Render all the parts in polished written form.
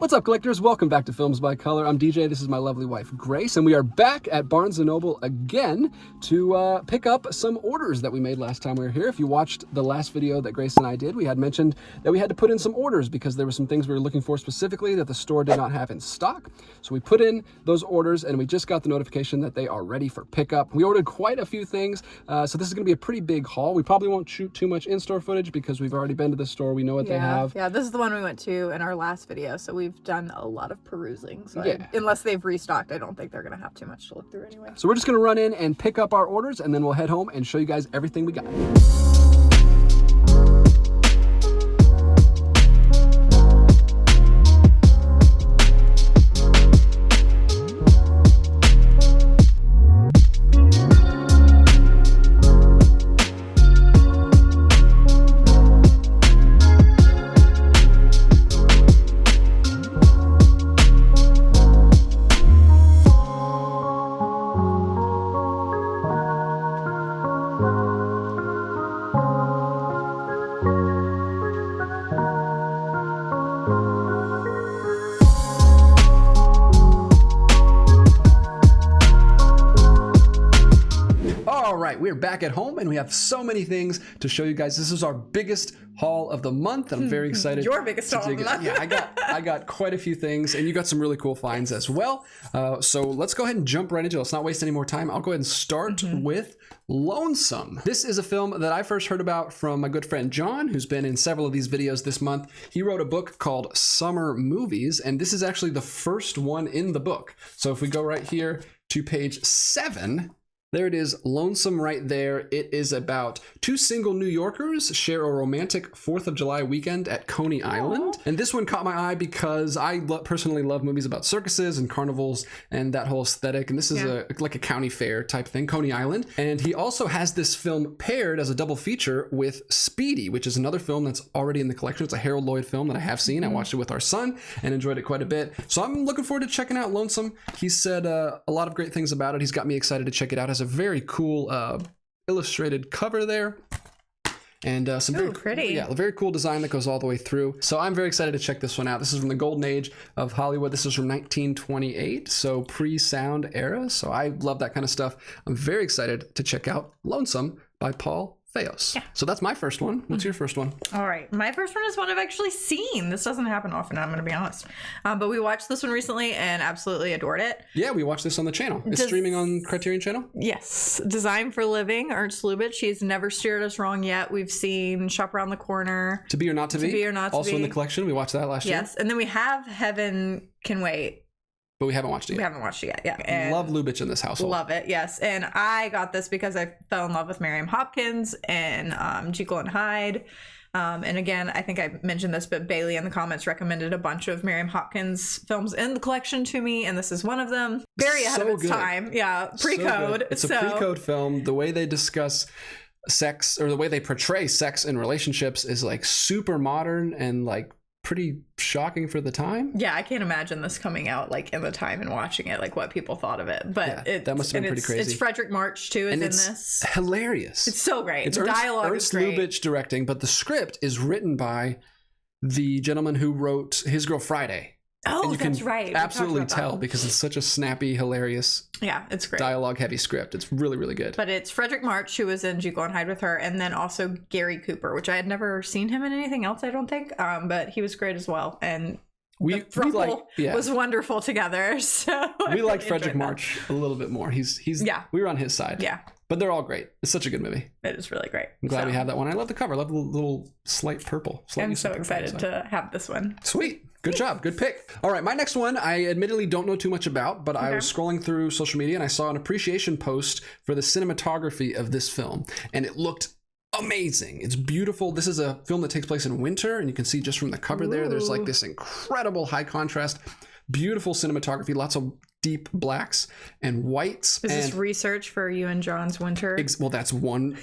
What's up, collectors? Welcome back to Films by Color. I'm DJ. This is my lovely wife, Grace, and we are back at Barnes & Noble again to pick up some orders that we made last time we were here. If you watched the last video that Grace and I did, we had mentioned that we had to put in some orders because there were some things we were looking for specifically that the store did not have in stock. So we put in those orders, and we just got the notification that they are ready for pickup. We ordered quite a few things, so this is going to be a pretty big haul. We probably won't shoot too much in-store footage because we've already been to the store. We know what they have. Yeah, this is the one we went to in our last video, so we've done a lot of perusing. So unless they've restocked, I don't think they're going to have too much to look through anyway. So we're just going to run in and pick up our orders, and then we'll head home and show you guys everything we got. We're back at home and we have so many things to show you guys. This is our biggest haul of the month, and I'm very excited. Your biggest haul of the month. Yeah, I got quite a few things, and you got some really cool finds as well. So let's go ahead and jump right into it. Let's not waste any more time. I'll go ahead and start with Lonesome. This is a film that I first heard about from my good friend John, who's been in several of these videos this month. He wrote a book called Summer Movies, and this is actually the first one in the book. So if we go right here to page 7, there it is, Lonesome right there. It is about two single New Yorkers share a romantic 4th of July weekend at Coney Island. And this one caught my eye because I personally love movies about circuses and carnivals and that whole aesthetic. And this is like a county fair type thing, Coney Island. And he also has this film paired as a double feature with Speedy, which is another film that's already in the collection. It's a Harold Lloyd film that I have seen. I watched it with our son and enjoyed it quite a bit. So I'm looking forward to checking out Lonesome. He said a lot of great things about it. He's got me excited to check it out. As a very cool illustrated cover there, and some very pretty, very cool design that goes all the way through. So I'm very excited to check this one out. This is from the golden age of Hollywood. This is from 1928, so pre-sound era. So I love that kind of stuff. I'm very excited to check out Lonesome by Paul Theos. So that's my first one. What's your first one? All right, my first one is one I've actually seen. This doesn't happen often, I'm going to be honest. But we watched this one recently and absolutely adored it. Yeah, we watched this on the channel. It's streaming on Criterion channel? Yes. Design for Living, Ernst Lubitsch. He's never steered us wrong yet. We've seen Shop Around the Corner. To Be or Not to Be. To Be or Not to Be. Also in the collection. We watched that last year. Yes, and then we have Heaven Can Wait. But we haven't watched it yet. We haven't watched it yet, yeah. And love Lubitsch in this household. Love it, yes. And I got this because I fell in love with Miriam Hopkins and Jekyll and Hyde. And again, I think I mentioned this, but Bailey in the comments recommended a bunch of Miriam Hopkins films in the collection to me, and this is one of them. Very ahead of its time. Yeah, pre-code. So it's a pre-code film. The way they discuss sex, or the way they portray sex in relationships, is like super modern and like pretty shocking for the time. Yeah, I can't imagine this coming out like in the time and watching it, like what people thought of it. But that must have been pretty crazy. It's Frederick March too, is in this. It's hilarious. It's so great. It's the dialogue is great. Lubitsch directing, but the script is written by the gentleman who wrote His Girl Friday. Oh, and you that's can right. absolutely tell because it's such a snappy, hilarious, it's great. Dialogue-heavy script. It's really, really good. But it's Frederick March, who was in Jekyll and Hyde with her, and then also Gary Cooper, which I had never seen him in anything else, I don't think. But he was great as well. And the throuple was wonderful together. So we like Frederick March a little bit more. He's we were on his side. Yeah. But they're all great. It's such a good movie. It is really great. I'm glad we have that one. I love the cover. I love the little slight purple. I'm so excited to have this one. Sweet. Good job. Good pick. All right. My next one, I admittedly don't know too much about, but I was scrolling through social media and I saw an appreciation post for the cinematography of this film, and it looked amazing. It's beautiful. This is a film that takes place in winter, and you can see just from the cover there's like this incredible high contrast, beautiful cinematography, lots of deep blacks and whites. Is this research for you and John's winter? Well, that's one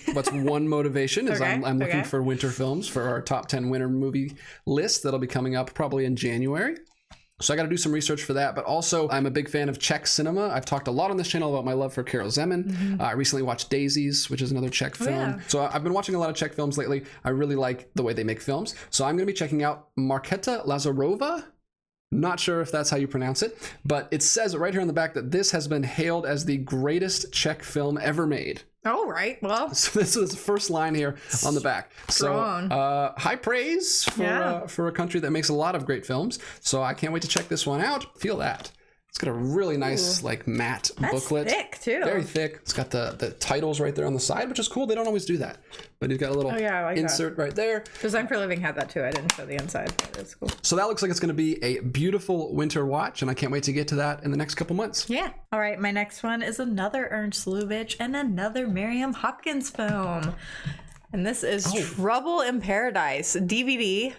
motivation is I'm looking for winter films for our top 10 winter movie list that'll be coming up probably in January. So I got to do some research for that. But also, I'm a big fan of Czech cinema. I've talked a lot on this channel about my love for Karel Zeman. Mm-hmm. I recently watched Daisies, which is another Czech film. Yeah. So I've been watching a lot of Czech films lately. I really like the way they make films. So I'm going to be checking out Markéta Lazarova. Not sure if that's how you pronounce it, but it says right here on the back that this has been hailed as the greatest Czech film ever made. Oh, right. Well, so this is the first line here on the back. Strong. So high praise for a country that makes a lot of great films. So I can't wait to check this one out. Feel that. It's got a really nice like matte booklet. That's thick too. Very thick. It's got the titles right there on the side, which is cool. They don't always do that. But you've got a little insert right there. Design for a Living had that too. I didn't show the inside, but it's cool. So that looks like it's going to be a beautiful winter watch, and I can't wait to get to that in the next couple months. Yeah. All right. My next one is another Ernst Lubitsch and another Miriam Hopkins film. And this is Trouble in Paradise, DVD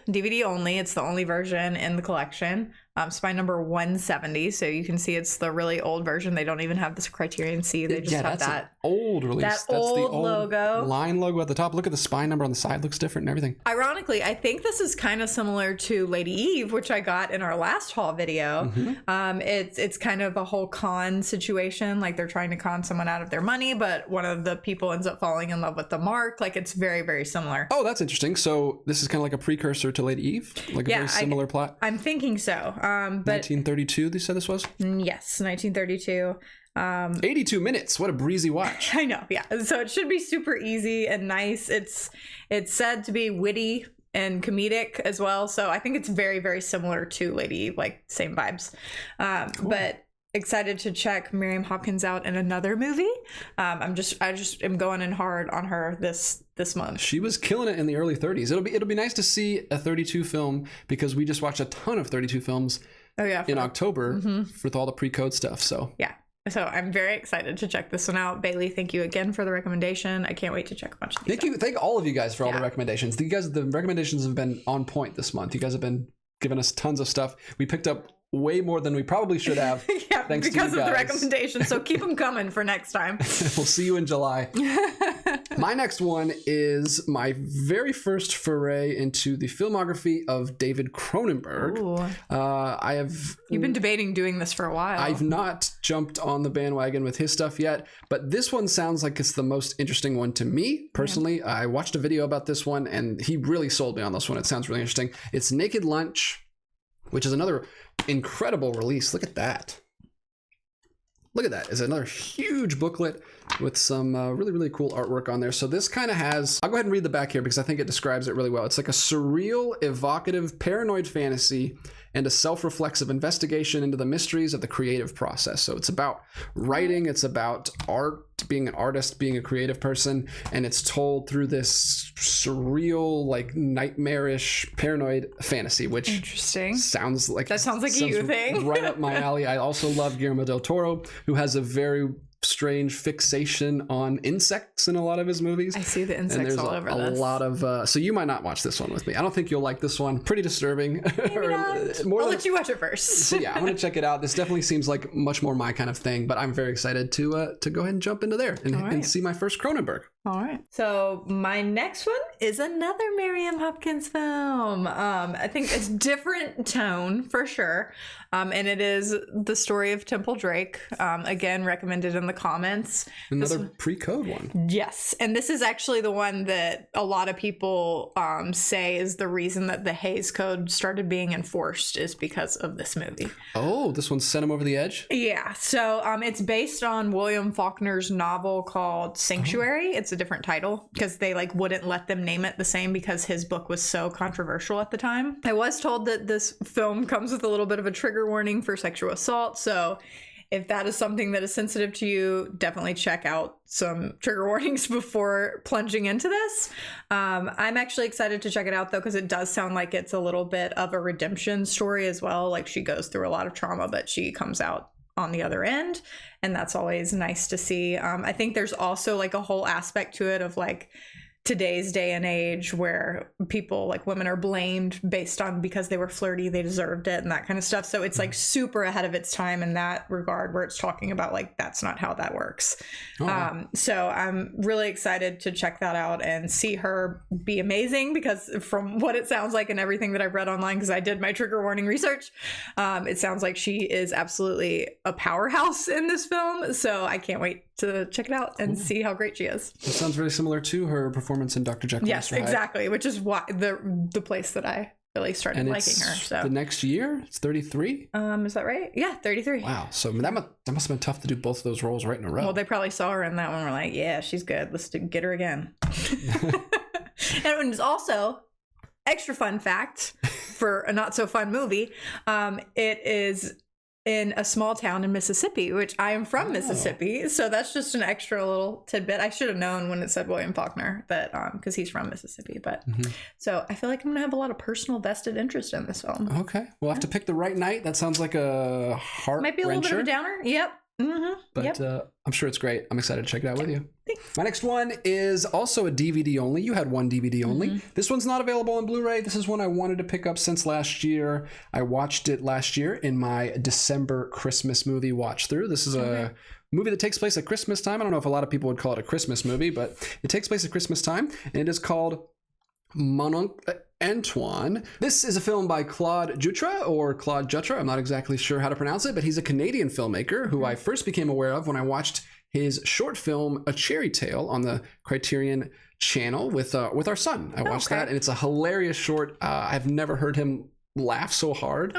only. It's the only version in the collection. It's by number 170, so you can see it's the really old version. They don't even have this Criterion C. They just have that old release. That's the old logo. Line logo at the top. Look at the spine number on the side. Looks different and everything. Ironically, I think this is kind of similar to Lady Eve, which I got in our last haul video. It's kind of a whole con situation. Like they're trying to con someone out of their money, but one of the people ends up falling in love with the mark. Like it's very, very similar. Oh, that's interesting. So this is kind of like a precursor to Lady Eve? Like a very similar plot? I'm thinking so. But 1932, they said this was? Yes, 1932. 82 minutes. What a breezy watch. I know, yeah. So it should be super easy and nice. It's said to be witty and comedic as well. So I think it's very, very similar to Lady Eve, like same vibes. Cool. But excited to check Miriam Hopkins out in another movie. I just am going in hard on her this month. She was killing it in the early 30s. It'll be nice to see a 32 film because we just watched a ton of 32 films in October with all the pre-code stuff. So yeah. So I'm very excited to check this one out. Bailey, thank you again for the recommendation. I can't wait to check a bunch of these out. Thank all of you guys for all the recommendations. The recommendations have been on point this month. You guys have been giving us tons of stuff. We picked up way more than we probably should have. Yeah, because of the recommendations. So keep them coming for next time. We'll see you in July. My next one is my very first foray into the filmography of David Cronenberg. You've been debating doing this for a while. I've not jumped on the bandwagon with his stuff yet, but this one sounds like it's the most interesting one to me personally. Yeah. I watched a video about this one and he really sold me on this one. It sounds really interesting. It's Naked Lunch, which is another incredible release. Look at that. Look at that. It's another huge booklet with some really, really cool artwork on there. So this kind of has, I'll go ahead and read the back here because I think it describes it really well. It's like a surreal, evocative, paranoid fantasy and a self-reflexive investigation into the mysteries of the creative process. So it's about writing, it's about art, being an artist, being a creative person, and it's told through this surreal, like nightmarish, paranoid fantasy, which sounds like a you thing. Right up my alley. I also love Guillermo del Toro, who has a very strange fixation on insects in a lot of his movies. I see the insects all over this. A lot of so you might not watch this one with me. I don't think you'll like this one. Pretty disturbing. I'll let you watch it first. So yeah, I'm gonna check it out. This definitely seems like much more my kind of thing, but I'm very excited to go ahead and jump into there and see my first Cronenberg. All right. So my next one is another Miriam Hopkins film. I think it's different tone for sure. And it is The Story of Temple Drake. Again, recommended in the comments. Another pre-code one. Yes. And this is actually the one that a lot of people say is the reason that the Hays Code started being enforced is because of this movie. Oh, this one sent him over the edge? Yeah. So it's based on William Faulkner's novel called Sanctuary. It's a different title because they wouldn't let them name it the same because his book was so controversial at the time. I was told that this film comes with a little bit of a trigger warning for sexual assault, so if that is something that is sensitive to you, definitely check out some trigger warnings before plunging into this. I'm actually excited to check it out though because it does sound like it's a little bit of a redemption story as well. Like she goes through a lot of trauma but she comes out on the other end, and that's always nice to see. I think there's also a whole aspect to it of today's day and age where people women are blamed based on because they were flirty, they deserved it and that kind of stuff. So it's super ahead of its time in that regard where it's talking about that's not how that works. So I'm really excited to check that out and see her be amazing because from what it sounds like and everything that I've read online, because I did my trigger warning research, it sounds like she is absolutely a powerhouse in this film. So I can't wait to check it out and see how great she is. It sounds very similar to her performance in Dr. Jekyll. Yes, exactly, which is why the place that I really started liking her. So the next year, it's 33. Is that right? Yeah, 33. Wow. So that must have been tough to do both of those roles right in a row. Well, they probably saw her in that one. We're like, yeah, she's good. Let's get her again. And it's also extra fun fact for a not so fun movie. It is in a small town in Mississippi, which I am from Mississippi. So that's just an extra little tidbit. I should have known when it said William Faulkner that because he's from Mississippi. But so I feel like I'm going to have a lot of personal vested interest in this film. Okay. We'll have to pick the right night. That sounds like a heart Might be a little bit of a downer. Yep. But I'm sure it's great. I'm excited to check it out with you. Thanks. My next one is also a DVD only. You had one DVD only. This one's not available on Blu-ray. This is one I wanted to pick up since last year. I watched it last year in my December Christmas movie watch through. This is a movie that takes place at Christmas time. I don't know if a lot of people would call it a Christmas movie, but it takes place at Christmas time, and it is called Mon Oncle Antoine. This is a film by Claude Jutra, or Claude Jutra. I'm not exactly sure how to pronounce it, but he's a Canadian filmmaker who I first became aware of when I watched his short film A Cherry Tale on the Criterion channel with our son. I watched that, and it's a hilarious short. I've never heard him laugh so hard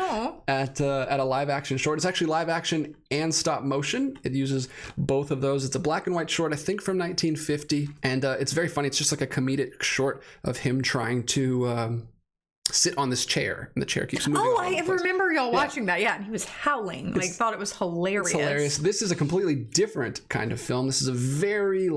at a live action short. It's actually live action and stop motion. It uses both of those. It's a black and white short, I think from 1950, and it's very funny. It's just like a comedic short of him trying to sit on this chair, and the chair keeps moving. I remember y'all watching that. Yeah, and he was howling. Thought it was hilarious. It's hilarious. This is a completely different kind of film. This is a very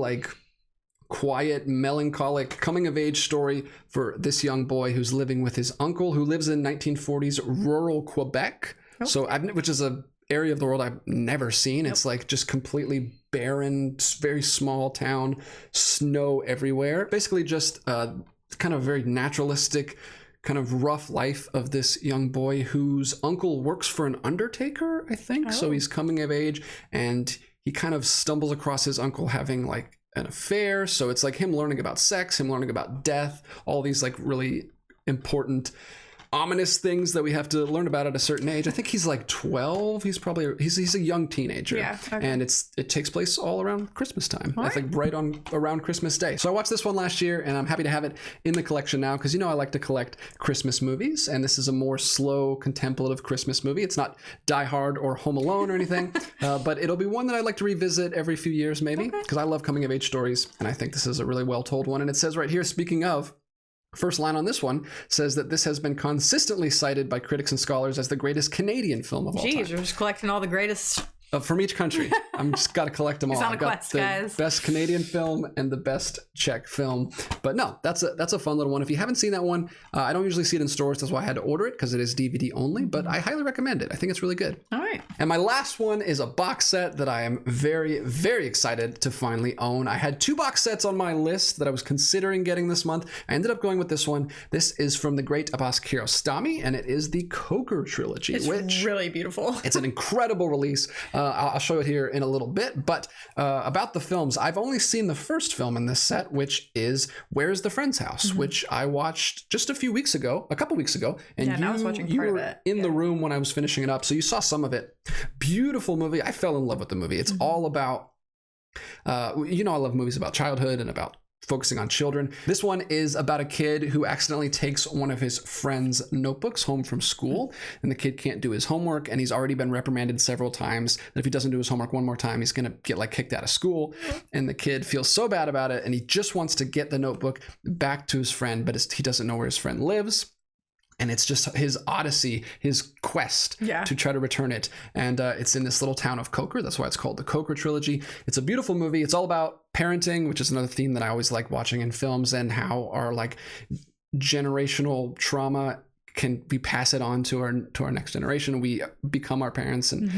quiet, melancholic coming-of-age story for this young boy who's living with his uncle, who lives in 1940s rural Quebec. Which is a area of the world I've never seen. It's just completely barren, very small town, snow everywhere. Basically just kind of very naturalistic, kind of rough life of this young boy whose uncle works for an undertaker, I think. So he's coming of age, and he kind of stumbles across his uncle having an affair. So it's him learning about sex, him learning about death, all these really important, ominous things that we have to learn about at a certain age. I think he's 12. He's probably he's a young teenager. Yeah. Okay. And it takes place all around Christmas time. I think right around Christmas Day. So I watched this one last year, and I'm happy to have it in the collection now because I like to collect Christmas movies, and this is a more slow, contemplative Christmas movie. It's not Die Hard or Home Alone or anything, but it'll be one that I like to revisit every few years maybe because I love coming of age stories, and I think this is a really well told one. And it says right here, speaking of, first line on this one says that this has been consistently cited by critics and scholars as the greatest Canadian film of all time. Jeez, you're just collecting all the greatest from each country. I'm just got to collect them all. I've got the guys. Best Canadian film and the best Czech film. But no, that's a fun little one. If you haven't seen that one, I don't usually see it in stores. That's why I had to order it because it is DVD only. But I highly recommend it. I think it's really good. All right. And my last one is a box set that I am very, very excited to finally own. I had 2 box sets on my list that I was considering getting this month. I ended up going with this one. This is from the great Abbas Kiarostami, and it is the Coker trilogy. It's really beautiful. It's an incredible release. I'll show it here in a little bit, but about the films, I've only seen the first film in this set, which is Where's the Friend's House, which I watched just a couple weeks ago, and I was watching part of it. In the room when I was finishing it up, so you saw some of it. Beautiful movie. I fell in love with the movie. It's all about, I love movies about childhood and about focusing on children. This one is about a kid who accidentally takes one of his friend's notebooks home from school, and the kid can't do his homework, and he's already been reprimanded several times that if he doesn't do his homework one more time, he's gonna get kicked out of school. And the kid feels so bad about it, and he just wants to get the notebook back to his friend, but he doesn't know where his friend lives. And it's just his odyssey, his quest to try to return it. And it's in this little town of Coker. That's why it's called the Coker trilogy. It's a beautiful movie. It's all about parenting, which is another theme that I always like watching in films, and how our generational trauma can we pass it on to our next generation. We become our parents and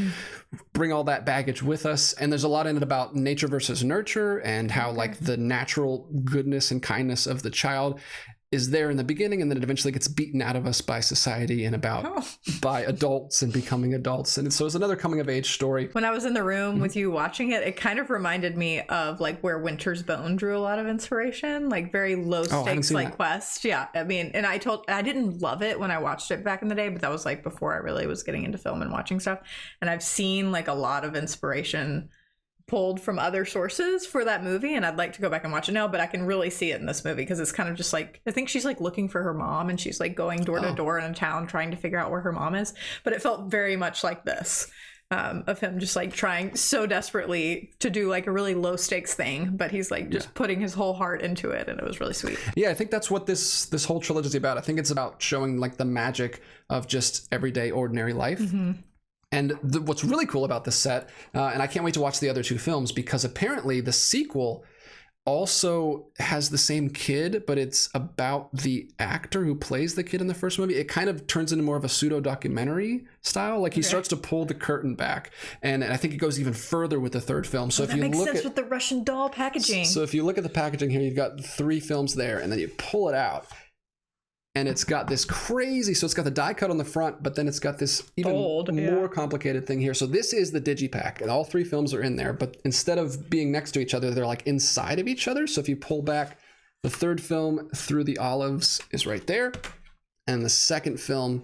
bring all that baggage with us. And there's a lot in it about nature versus nurture, and how the natural goodness and kindness of the child is there in the beginning, and then it eventually gets beaten out of us by society and by adults and becoming adults. And so it's another coming of age story. When I was in the room with you watching it, it kind of reminded me of where Winter's Bone drew a lot of inspiration, very low stakes quest. Yeah. I mean, and I didn't love it when I watched it back in the day, but that was before I really was getting into film and watching stuff. And I've seen a lot of inspiration pulled from other sources for that movie, and I'd like to go back and watch it now, but I can really see it in this movie because it's kind of just like, I think she's like looking for her mom, and she's like going door to door in a town trying to figure out where her mom is. But it felt very much like this, of him just like trying so desperately to do like a really low stakes thing, but he's like just putting his whole heart into it, and it was really sweet. Yeah, I think that's what this whole trilogy is about. I think it's about showing like the magic of just everyday ordinary life. And what's really cool about this set, and I can't wait to watch the other two films, because apparently the sequel also has the same kid, but it's about the actor who plays the kid in the first movie. It kind of turns into more of a pseudo documentary style. Like he starts to pull the curtain back, and I think it goes even further with the third film. So if you look with the Russian doll packaging. So if you look at the packaging here, you've got 3 films there, and then you pull it out, and it's got this crazy, so it's got the die cut on the front, but then it's got this even more complicated thing here. So this is the digipack, and all 3 films are in there, but instead of being next to each other, they're like inside of each other. So if you pull back, the third film, Through the Olives, is right there, and the second film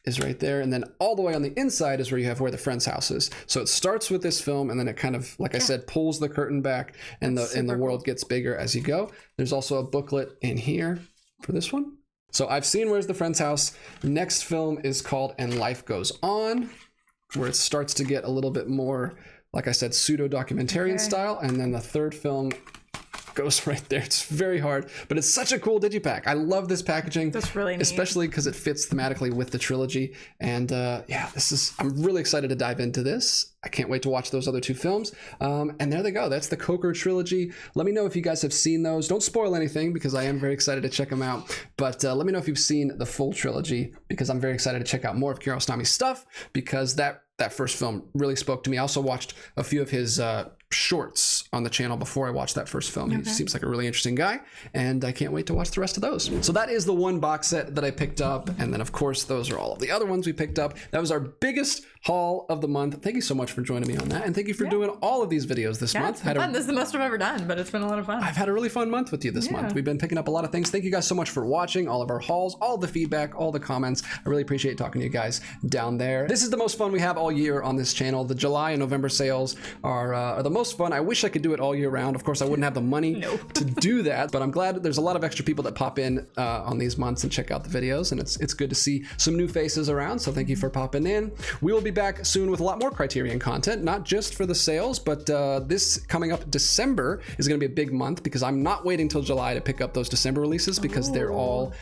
is right there, and then all the way on the inside is where you have Where the Friend's House is. So it starts with this film, and then it kind of, like I said, pulls the curtain back, and the world gets bigger as you go. There's also a booklet in here for this one. So I've seen Where's the Friend's House. Next film is called And Life Goes On, where it starts to get a little bit more, like I said, pseudo-documentarian style. And then the third film goes right there. It's very hard, but it's such a cool digipack. I love this packaging. That's really neat. Especially because it fits thematically with the trilogy. And I'm really excited to dive into this. I can't wait to watch those other 2 films. And there they go. That's the Coker trilogy. Let me know if you guys have seen those. Don't spoil anything, because I am very excited to check them out. But let me know if you've seen the full trilogy, because I'm very excited to check out more of Kiarostami's stuff, because that first film really spoke to me. I also watched a few of his shorts on the channel before I watched that first film. He seems like a really interesting guy, and I can't wait to watch the rest of those. So that is the one box set that I picked up, and then of course those are all of the other ones we picked up. That was our biggest haul of the month. Thank you so much for joining me on that, and thank you for doing all of these videos this month. It's been fun. This is the most I've ever done, but it's been a lot of fun. I've had a really fun month with you this month. We've been picking up a lot of things. Thank you guys so much for watching all of our hauls, all the feedback, all the comments. I really appreciate talking to you guys down there. This is the most fun we have all year on this channel. The July and November sales are the most fun. I wish I could do it all year round. Of course, I wouldn't have the money to do that, but I'm glad that there's a lot of extra people that pop in on these months and check out the videos, and it's good to see some new faces around, so thank you for popping in. We will be back soon with a lot more Criterion content, not just for the sales, but this coming up December is going to be a big month, because I'm not waiting till July to pick up those December releases, because they're all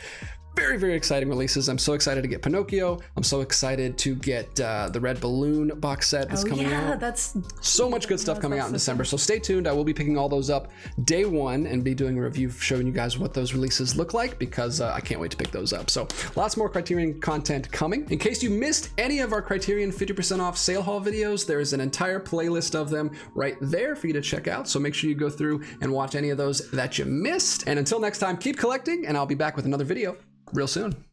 very, very exciting releases. I'm so excited to get Pinocchio. I'm so excited to get the Red Balloon box set that's coming out. That's so much good stuff coming out in December. So stay tuned. I will be picking all those up day one and be doing a review showing you guys what those releases look like, because I can't wait to pick those up. So lots more Criterion content coming. In case you missed any of our Criterion 50% off sale haul videos, there is an entire playlist of them right there for you to check out. So make sure you go through and watch any of those that you missed. And until next time, keep collecting, and I'll be back with another video real soon.